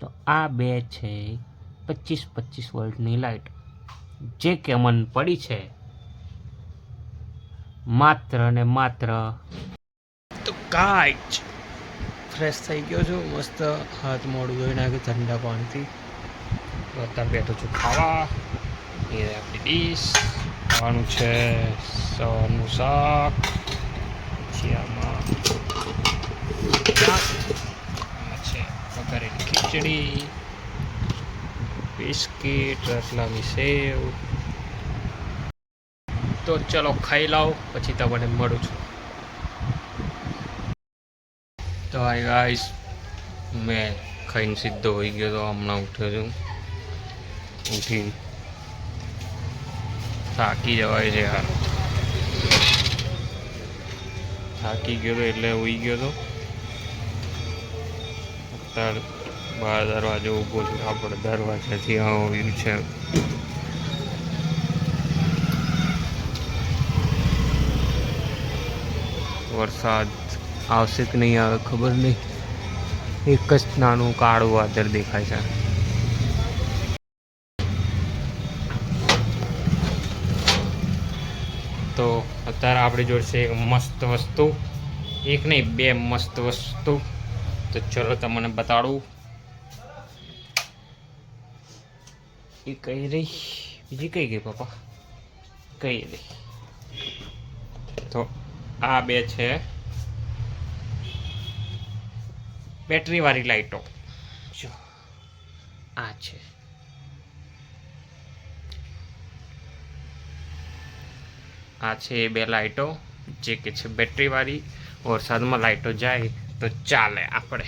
તો આ બે છે 25 વોલ્ટની લાઇટ, જે કે મને પડી છે માત્ર ને માત્ર. તો ગાઈઝ ફ્રેશ થઈ ગયો છું, મસ્ત હાથ મોઢું ધોઈ નાખ્યું ઠંડા પાણીથી. તો અત્યારે બેઠો છું ખાવા. એ આપણી ડીશ ખાવાનું છે, સવારનું શાક, પછી આમાં છે વઘારેલી ખીચડી, બિસ્કીટ, રતલામી સેવ. તો ચલો ખાઈ લાવ, પછી તમને મળું છું. તો હાય ગાઈસ, મેં ખાઈને સીધો હોઈ ગયો તો હમણાં ઉઠ્યો છું. ઉઠી થાકી જવાય છે યાર, થાકી ગયો તો એટલે હોઈ ગયો તો. અત્યારે 12 દરવાજે ઊભો છું, આપણે દરવાજાથી આવ્યું છે. વરસાદ આવશે કે નહીં આવે ખબર નહીં, એક જ નાનું કાળું વાદળ દેખાય છે. તો અત્યારે આપણી જોડે છે મસ્ત વસ્તુ, એક નહીં બે મસ્ત વસ્તુ. તો ચલો તમને બતાડું. એ કઈ રહી, બીજી કઈ ગઈ પપ્પા, કઈ રહી. તો આ બે છે બેટરી વાળી લાઈટો. જો આ છે, આ છે એ બે લાઈટો જે કે છે બેટરી વાળી. વરસાદમાં લાઈટો જાય તો ચાલે આપણે.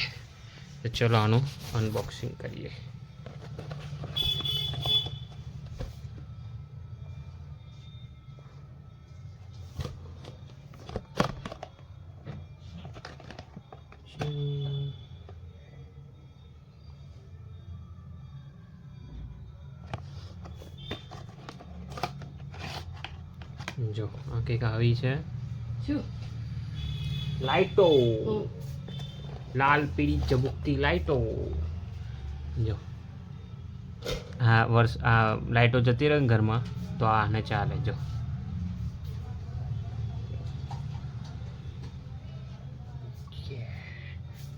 તો ચલો આનું અનબોક્સિંગ કરીએ. જો આ કંઈક આવી છે, લાઈટો, લાલ પીળી ચમકતી લાઈટો. જો આ લાઈટો જતી રહે ઘરમાં તો આને ચાલે. જો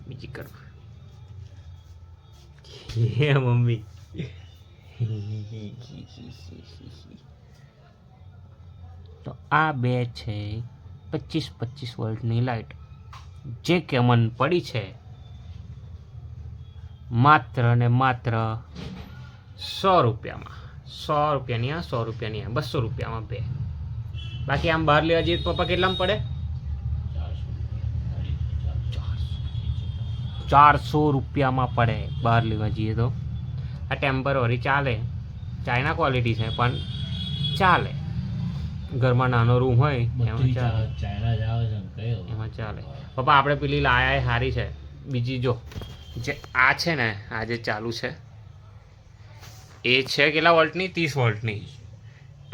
બીજી કરું મમ્મી. તો આ બે છે 25 વોલ્ટની લાઇટ, જે કે મને પડી છે માત્ર ને માત્ર 100 રૂપિયામાં. 100 રૂપિયાની, 100 રૂપિયાની, 200 રૂપિયામાં બે. બાકી આમ બહાર લેવા જઈએ પપ્પા કેટલામાં પડે? 400 રૂપિયામાં પડે બહાર લેવા જઈએ તો. આ ટેમ્પરરી ચાલે, ચાઇના ક્વોલિટી છે પણ ચાલે. ઘરમાં નાનો રૂમ હોય એમાં ચાલે. પપ્પા આપણે પેલી લાયા એ સારી છે. બીજી જો જે આ છે ને, આ જે ચાલુ છે એ છે કેટલા વોલ્ટની? 30 વોલ્ટની.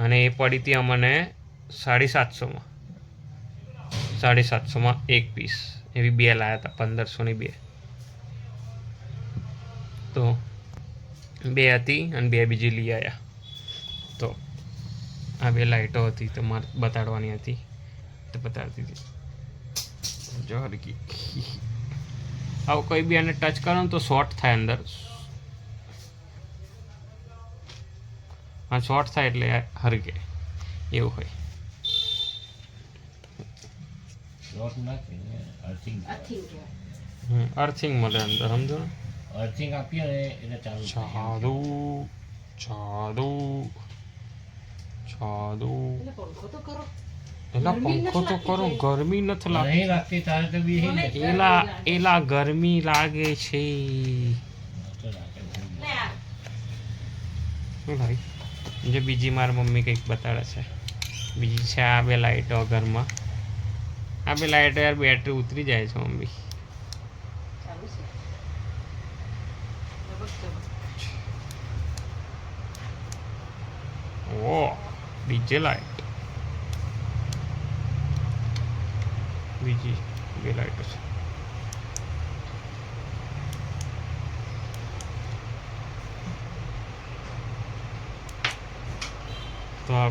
અને એ પડી હતી અમને 750માં. 750માં એક પીસ. એવી બે લાયા હતા, 1500ની બે. તો બે હતી અને બે બીજી લઈ આવ્યા. તો આ બે લાઈટો હતી તો મારે બતાડવાની હતી તો બતાડતી હતી. જો હરકી આવું કોઈ બી આને ટચ કરો ને તો શોર્ટ થાય અંદર. હા, શોર્ટ થાય એટલે હરકે એવું હોય. અર્થિંગ મળે અંદર, સમજો ને. અર્થિંગ આપીએ ને એટલે ચાલુ ચાલુ. એલા પંખો તો કરો, ગરમી નથી લાગતી તારે તો બી એલા ગરમી લાગે છે. ભાઈ જે બીજી મારી મમ્મી કંઈક બતાડે છે. બીજી છે આ બે લાઈટો ઘરમાં. આ બે લાઈટો યાર બેટરી ઉતરી જાય છે મમ્મી. ઓ ડીજે લાઈટ. બીજી બે લાઈટો છે. તો આ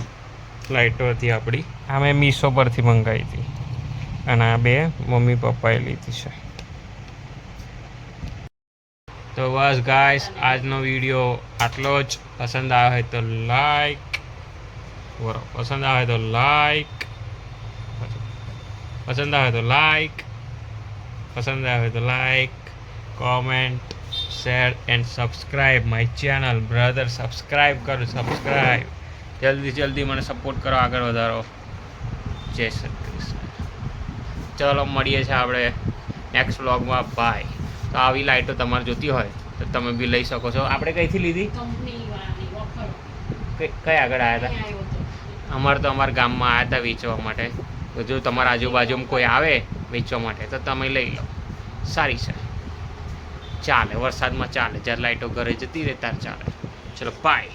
લાઇટો હતી આપણી આ મેં મીશો પરથી મંગાવી હતી અને આ બે મમ્મી પપ્પાએ લીધી છે. તો બસ ગાઈસ આજનો વિડીયો આટલો જ. પસંદ આવ્યો હોય તો લાઈક પસંદ આવે તો લાઈક પસંદ આવે તો લાઈક પસંદ આવે તો like comment share and subscribe my channel brother. Subscribe કરો સબસ્ક્રાઈબ જલ્દી મને સપોર્ટ કરો, આગળ વધારો. જય શ્રી કૃષ્ણ. ચલો મળીએ છીએ આપણે નેક્સ્ટ વ્લોગમાં. બાય. તો આવી લાઇટો તમારે જોતી હોય તો તમે બી લઈ શકો છો. આપણે કઈથી લીધી? કઈ આગળ આવ્યા હતા? અમારે તો અમારા ગામમાં આવ્યા હતા વેચવા માટે. તો જો તમારા આજુબાજુમાં કોઈ આવે વેચવા માટે તો તમે લઈ લો. સારી છે, ચાલે. વરસાદમાં ચાલે. જ્યારે લાઇટો ઘરે જતી રહે ત્યારે ચાલે. ચલો બાય.